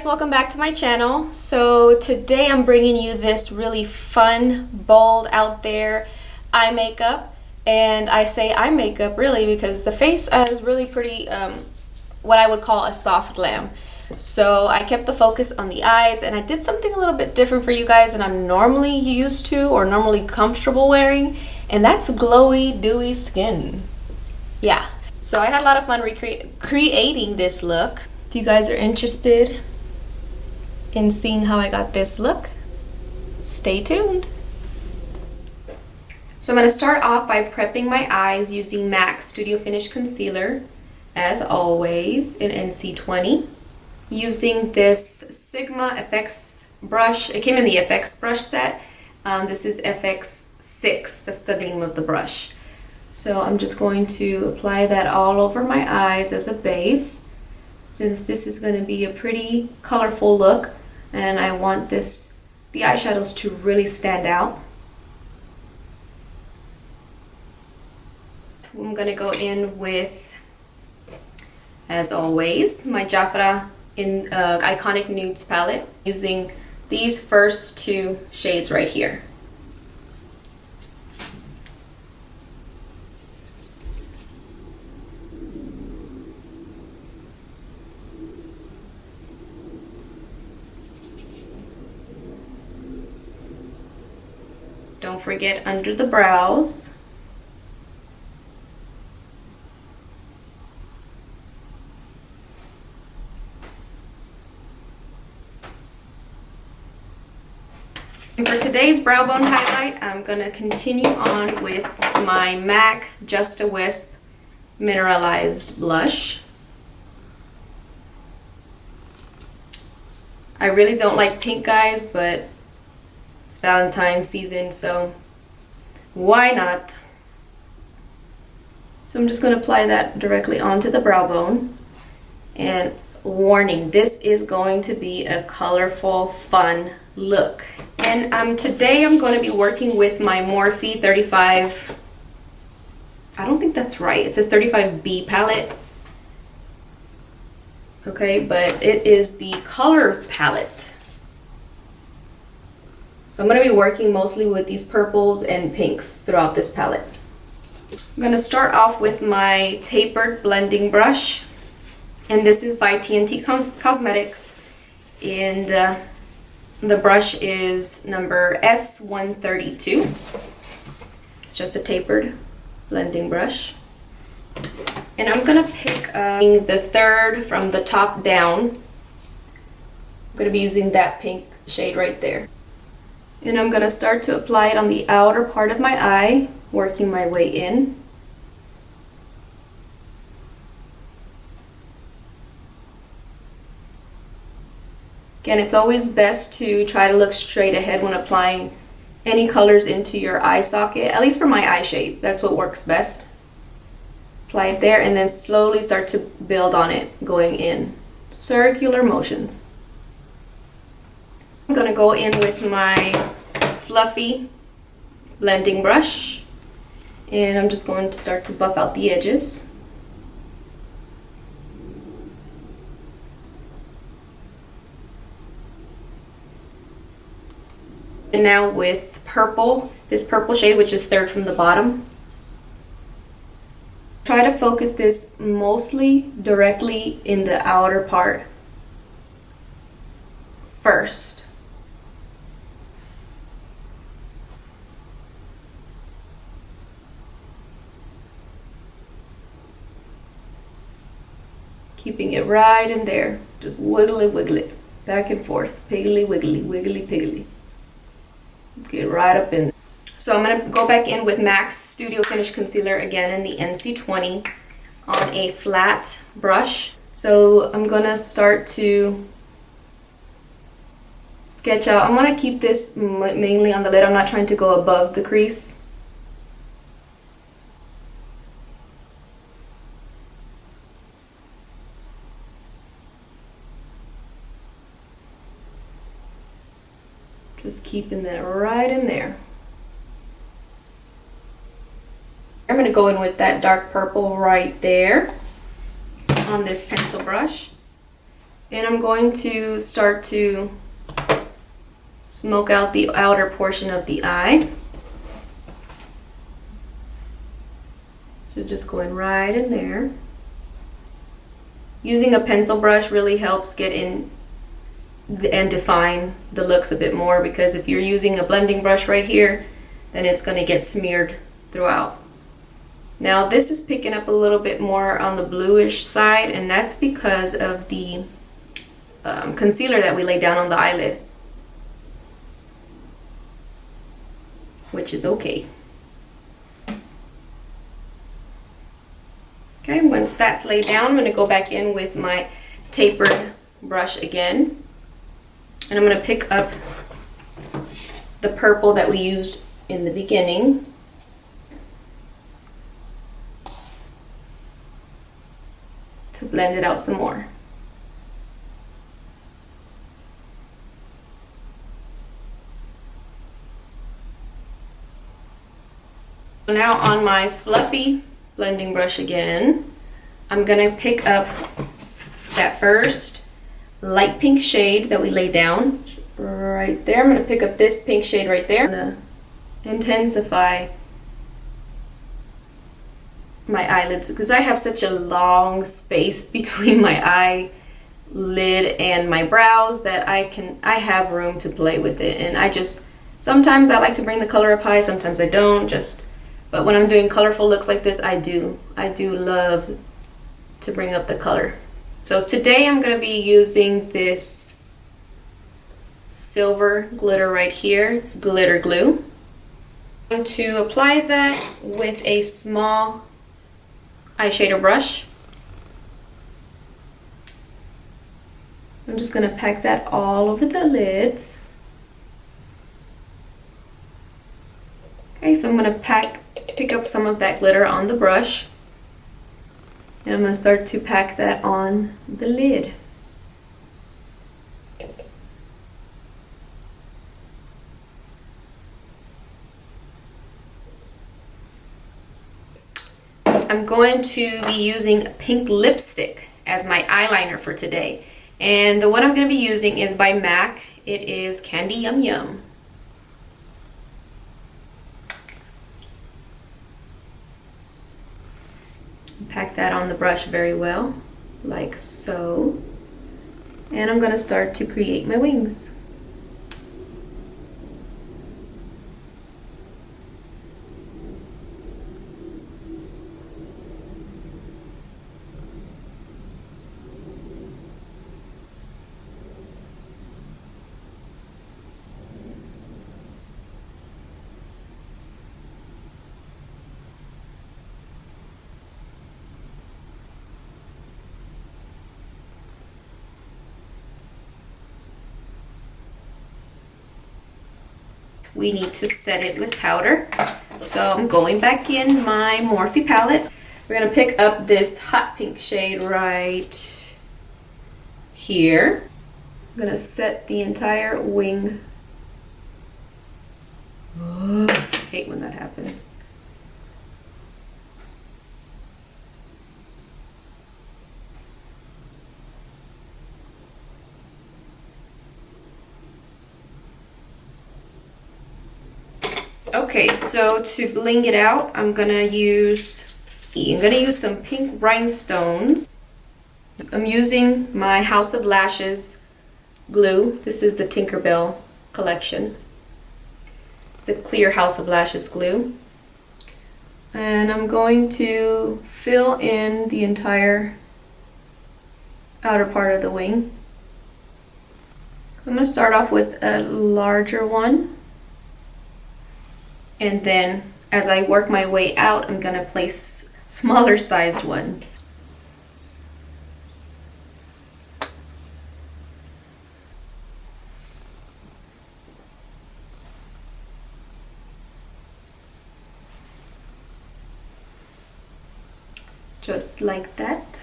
Welcome back to my channel. So today I'm bringing you this really fun, bold, out there eye makeup. And I say eye makeup really because the face is really pretty, what I would call a soft glam. So I kept the focus on the eyes, and I did something a little bit different for you guys than I'm normally used to or normally comfortable wearing, and that's glowy, dewy skin. Yeah, so I had a lot of fun creating this look. If you guys are interested in seeing how I got this look, stay tuned. So I'm going to start off by prepping my eyes using MAC Studio Finish Concealer, as always, in NC20. Using this Sigma FX brush. It came in the FX brush set. This is FX6, that's the name of the brush. So I'm just going to apply that all over my eyes as a base, since this is going to be a pretty colorful look and I want the eyeshadows to really stand out. I'm going to go in with, as always, my Jafra in Iconic Nudes palette, using these first two shades right here. Don't forget under the brows. For today's brow bone highlight, I'm going to continue on with my MAC Just a Wisp Mineralized blush. I really don't like pink, guys, but it's Valentine's season, so why not? So I'm just going to apply that directly onto the brow bone. And warning, this is going to be a colorful, fun look. And today I'm going to be working with my Morphe 35, I don't think that's right, it says 35B palette. Okay, but it is the color palette. So I'm going to be working mostly with these purples and pinks throughout this palette. I'm going to start off with my tapered blending brush. And this is by TNT Cosmetics. And the brush is number S132. It's just a tapered blending brush. And I'm going to pick the third from the top down. I'm going to be using that pink shade right there. And I'm going to start to apply it on the outer part of my eye, working my way in. Again, it's always best to try to look straight ahead when applying any colors into your eye socket, at least for my eye shape. That's what works best. Apply it there and then slowly start to build on it, going in circular motions. I'm going to go in with my fluffy blending brush, and I'm just going to start to buff out the edges. And now with purple, this purple shade, which is third from the bottom. Try to focus this mostly directly in the outer part first. Keeping it right in there. Just wiggle it, back and forth. Piggly wiggly, wiggly piggly. Get right up in there. So I'm going to go back in with MAC Studio Finish Concealer again in the NC20 on a flat brush. So I'm going to start to sketch out. I'm going to keep this mainly on the lid. I'm not trying to go above the crease. Just keeping that right in there. I'm going to go in with that dark purple right there on this pencil brush. And I'm going to start to smoke out the outer portion of the eye. So just going right in there. Using a pencil brush really helps get in and define the looks a bit more, because if you're using a blending brush right here, then it's going to get smeared throughout. Now this is picking up a little bit more on the bluish side, and that's because of the concealer that we laid down on the eyelid, which is okay. Okay, once that's laid down, I'm going to go back in with my tapered brush again, and I'm going to pick up the purple that we used in the beginning. To blend it out some more. So now on my fluffy blending brush again, I'm gonna pick up that first light pink shade that we laid down right there. I'm gonna pick up this pink shade right there. I'm gonna intensify my eyelids because I have such a long space between my eyelid and my brows that I have room to play with it, and sometimes I like to bring the color up high, sometimes I don't, but when I'm doing colorful looks like this, I do love to bring up the color. So today I'm going to be using this silver glitter right here, glitter glue. I'm going to apply that with a small eyeshadow brush. I'm just going to pack that all over the lids. Okay, so I'm going to pick up some of that glitter on the brush, and I'm going to start to pack that on the lid. I'm going to be using pink lipstick as my eyeliner for today, and the one I'm going to be using is by MAC. It is Candy Yum Yum. Pack that on the brush very well, like so. And I'm going to start to create my wings. We need to set it with powder. So I'm going back in my Morphe palette. We're going to pick up this hot pink shade right here. I'm going to set the entire wing. Oh, I hate when that happens. Okay, so to bling it out, I'm gonna use some pink rhinestones. I'm using my House of Lashes glue. This is the Tinkerbell collection. It's the clear House of Lashes glue. And I'm going to fill in the entire outer part of the wing. So I'm gonna start off with a larger one. And then as I work my way out, I'm going to place smaller sized ones. Just like that.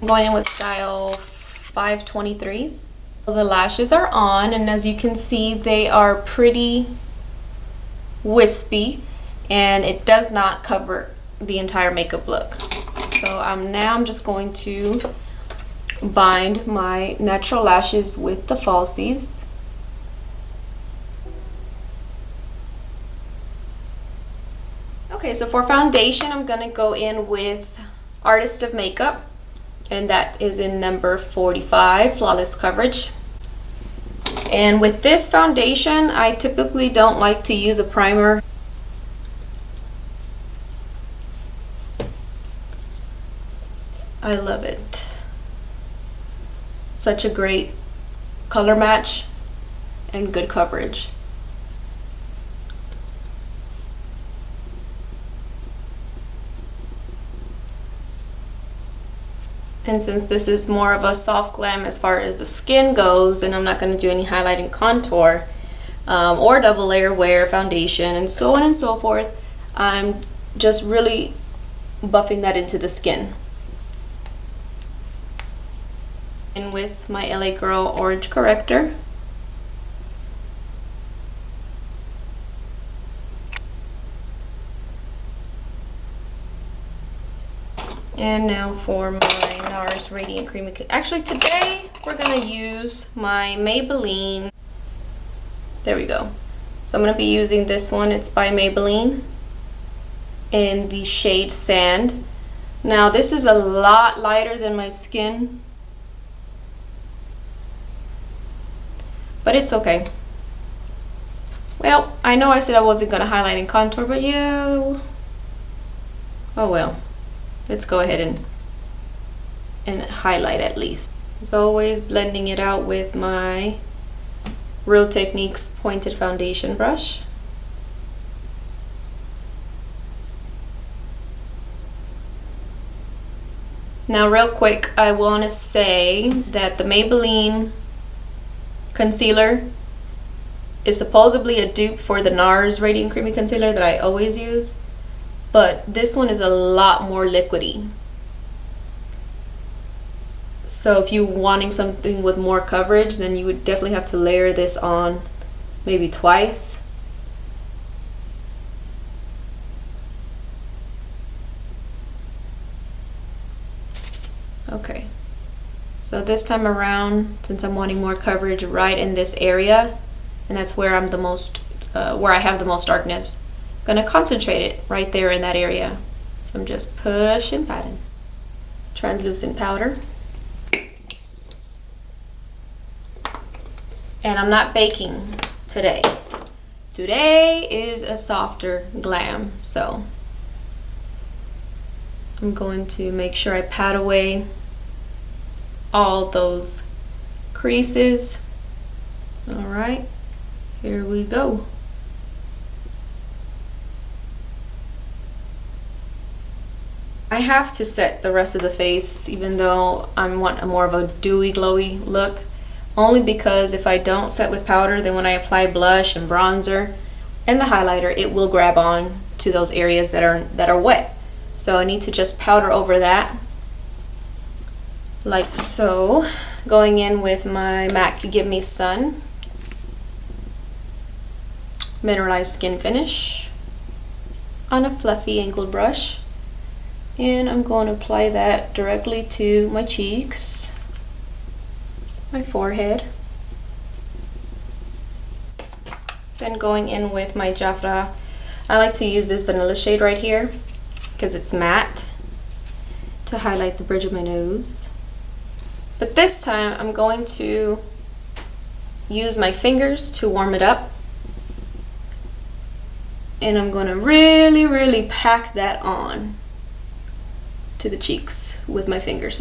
I'm going in with style 523s. The lashes are on, and as you can see, they are pretty wispy, and it does not cover the entire makeup look. So now I'm just going to bind my natural lashes with the falsies. Okay, so for foundation, I'm gonna go in with Artist of Makeup, and that is in number 45, Flawless Coverage. And with this foundation, I typically don't like to use a primer. I love it. Such a great color match and good coverage. And since this is more of a soft glam as far as the skin goes, and I'm not going to do any highlighting, contour, or double layer wear foundation, and so on and so forth, I'm just really buffing that into the skin. And with my LA Girl Orange Corrector. And now for my NARS Radiant Creamy. Actually, today we're gonna use my Maybelline. There we go. So I'm gonna be using this one. It's by Maybelline in the shade Sand. Now this is a lot lighter than my skin, but it's okay. Well, I know I said I wasn't gonna highlight and contour, but yeah. Oh well. Let's go ahead and highlight at least. As always, blending it out with my Real Techniques pointed foundation brush. Now real quick, I want to say that the Maybelline concealer is supposedly a dupe for the NARS Radiant Creamy Concealer that I always use. But this one is a lot more liquidy. So if you're wanting something with more coverage, then you would definitely have to layer this on maybe twice. Okay. So this time around, since I'm wanting more coverage right in this area, and that's where I'm the most, where I have the most darkness, I'm gonna concentrate it right there in that area. So I'm just pushing, patting. Translucent powder. And I'm not baking today. Today is a softer glam, so I'm going to make sure I pat away all those creases. All right, here we go. I have to set the rest of the face, even though I want more of a dewy, glowy look, only because if I don't set with powder, then when I apply blush and bronzer and the highlighter, it will grab on to those areas that are wet. So I need to just powder over that, like so. Going in with my MAC Give Me Sun Mineralized Skin Finish on a fluffy angled brush. And I'm going to apply that directly to my cheeks, my forehead. Then going in with my Jafra, I like to use this vanilla shade right here because it's matte, to highlight the bridge of my nose. But this time I'm going to use my fingers to warm it up. And I'm going to really, really pack that on to the cheeks with my fingers.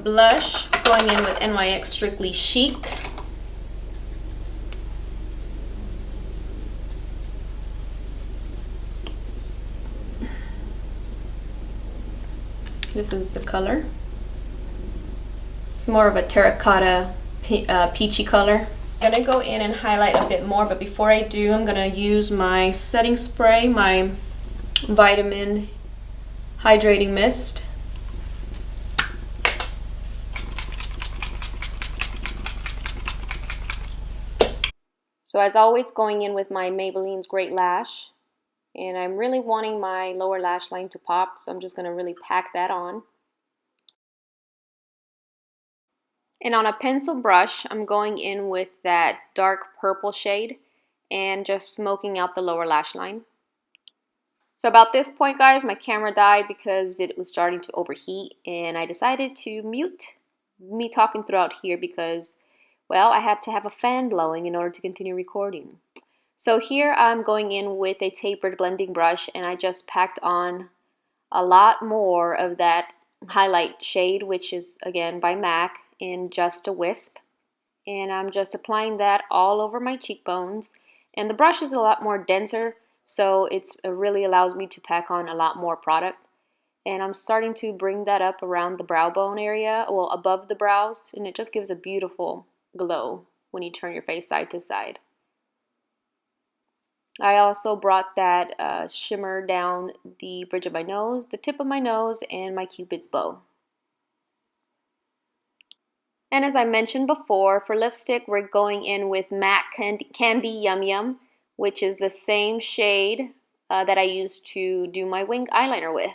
Blush, going in with NYX Strictly Chic. This is the color. It's more of a terracotta peachy color. I'm gonna go in and highlight a bit more, but before I do, I'm gonna use my setting spray, my Vitamin Hydrating Mist. So as always, going in with my Maybelline-Great Lash. And I'm really wanting my lower lash line to pop, so I'm just going to really pack that on. And on a pencil brush, I'm going in with that dark purple shade and just smoking out the lower lash line. So about this point, guys, my camera died because it was starting to overheat, and I decided to mute me talking throughout here because, well, I had to have a fan blowing in order to continue recording. So here I'm going in with a tapered blending brush, and I just packed on a lot more of that highlight shade, which is again by MAC, in just a wisp. And I'm just applying that all over my cheekbones. And the brush is a lot more denser, so it really allows me to pack on a lot more product. And I'm starting to bring that up around the brow bone area, well, above the brows, and it just gives a beautiful glow when you turn your face side to side. I also brought that shimmer down the bridge of my nose, the tip of my nose, and my Cupid's bow. And as I mentioned before, for lipstick, we're going in with MAC Candy Yum Yum, which is the same shade that I used to do my wing eyeliner with.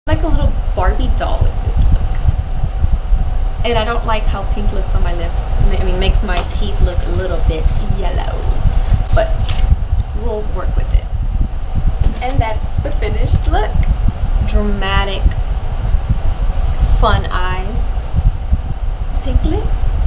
Like a little Barbie doll with this look. And I don't like how pink looks on my lips. I mean, makes my teeth look a little bit yellow, but we'll work with it. And that's the finished look. Dramatic, fun eyes, pink lips.